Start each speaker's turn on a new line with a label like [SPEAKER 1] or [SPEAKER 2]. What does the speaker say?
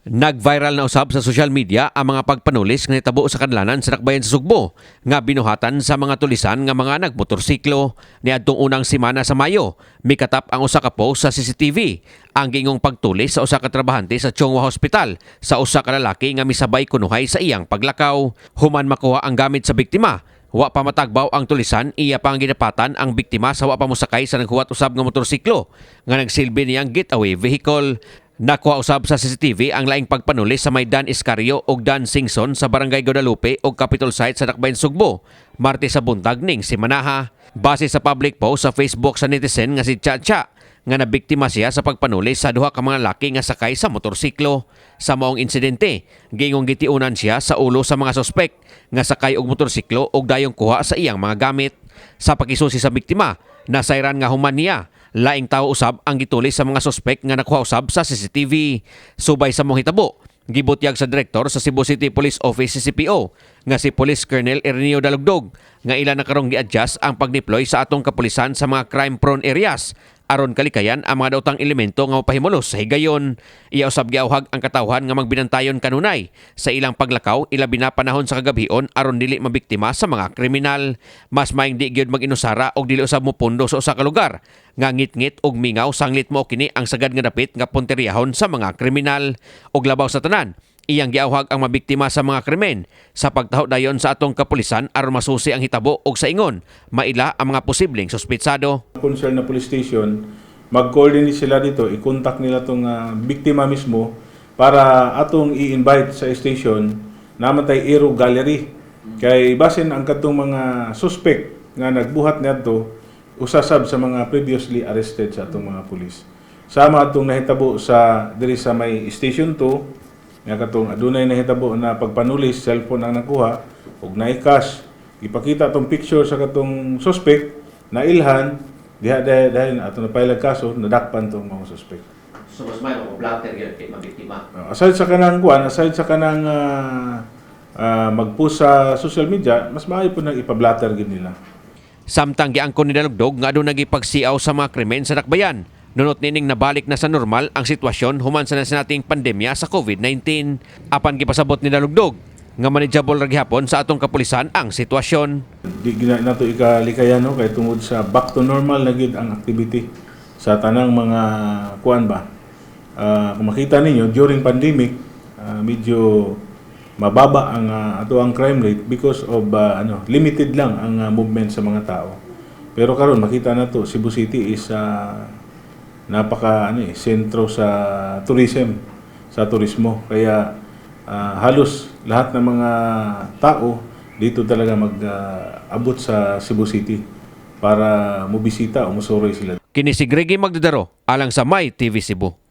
[SPEAKER 1] Nag-viral na usab sa social media ang mga pagpanulis nga nitabo sa kanlanan sa Dakbayan sa Sugbo nga binuhatan sa mga tulisan nga mga nagmotorsiklo. Niadtong unang semana sa Mayo, mikatap ang usa ka post sa CCTV ang gingong pagtulis sa usa ka trabahante sa Chongwa Hospital sa usa ka lalaki nga misabay kunuhay sa iyang paglakaw. Human makuha ang gamit sa biktima, wa pa matagbaw ang tulisan, iya pang ginapatan ang biktima sa wa pa mosakay sa naghuwat usab nga motorsiklo nga nagsilbi niyang getaway vehicle. Nakuha usab sa CCTV ang laing pagpanulis sa may Dan Iscario ug Dan Singson sa Barangay Guadalupe ug Capitol Site sa Dakbayan Sugbo, Martes sa buntag ning semanaha. Base sa public post sa Facebook sa netizen nga si Chacha nga nabiktima siya sa pagpanulis sa duha ka mga laki nga sakay sa motorsiklo. Sa maong insidente, gingong gitiunan siya sa ulo sa mga sospek nga sakay og motorsiklo ug dayong kuha sa iyang mga gamit. Sa pagisusi sa biktima, nasayran nga human niya. Laing tao usab ang gitulis sa mga sospek nga nakuha usab sa CCTV. Subay sa mong hitabo, gibutyag sa direktor sa Cebu City Police Office CCPO nga si Police Colonel Ernio Dalugdog nga ilan na karong gi-adjust ang pagdeploy sa atong kapulisan sa mga crime-prone areas aron kalikayan ang mga daotang elemento nga mapahimulos sa higayon. Iya usab giawhag ang katawhan nga magbinantayon kanunay sa ilang paglakaw ilabi na panahon sa kagabhion aron dili mabiktima sa mga kriminal. Mas maayong di gyud mag-inusara og dili usab mopondo sa usa ka lugar nga ngit-ngit og mingaw sanglit mo kini ang sagad nga dapit nga punteryahon sa mga kriminal. Og labaw sa tanan, iyang giawhag ang mabiktima sa mga krimen sa pagtaho dayon sa atong kapulisan aron masusi ang hitabo og sa ingon maila ang mga posibleng suspitsado.
[SPEAKER 2] Concern na police station, mag-coordinate sila dito, i-contact nila itong biktima mismo para atong i-invite sa station na matay Aero Gallery. Kay basin ang katong mga suspect nga nagbuhat nito usasab sa mga previously arrested sa atong mga pulis. Sama atong nahitabo sa diri sa may station 2 nga katong adunay nahitabo na pagpanulis, cellphone ang nakuha ug naikash. Ipakita atong picture sa katong suspect na ilhan dahil ato na pailag kaso nadakpan tong mga suspect.
[SPEAKER 1] So mas may mga blatter gyud kay mabiktima.
[SPEAKER 2] Aside sa kanang mag-post sa social media, mas maayo po nang ipablatter gid nila.
[SPEAKER 1] Samtang giangkon ni Dalugdog nga aduna gipagsiaw sa mga krimen sa Dakbayan. Nunot nining nabalik na sa normal ang sitwasyon human sa nating pandemya sa COVID-19. Apan gipasabot ni Dalugdog nga manageable ra gihapon sa atong kapulisan ang sitwasyon.
[SPEAKER 2] Di gina nato ikalikayan kay tungod sa back to normal na gid ang activity sa tanang mga kuan ba. Kung makita ninyo during pandemic, medyo mababa ang ato ang crime rate because of limited lang ang movement sa mga tao. Pero karon makita nato Cebu City is napaka sentro sa tourism, sa turismo. Kaya halos lahat ng mga tao dito talaga mag-abot sa Cebu City para mobisita o musuroy sila.
[SPEAKER 1] Kini si Greggy Magdadaro alang sa My TV Cebu.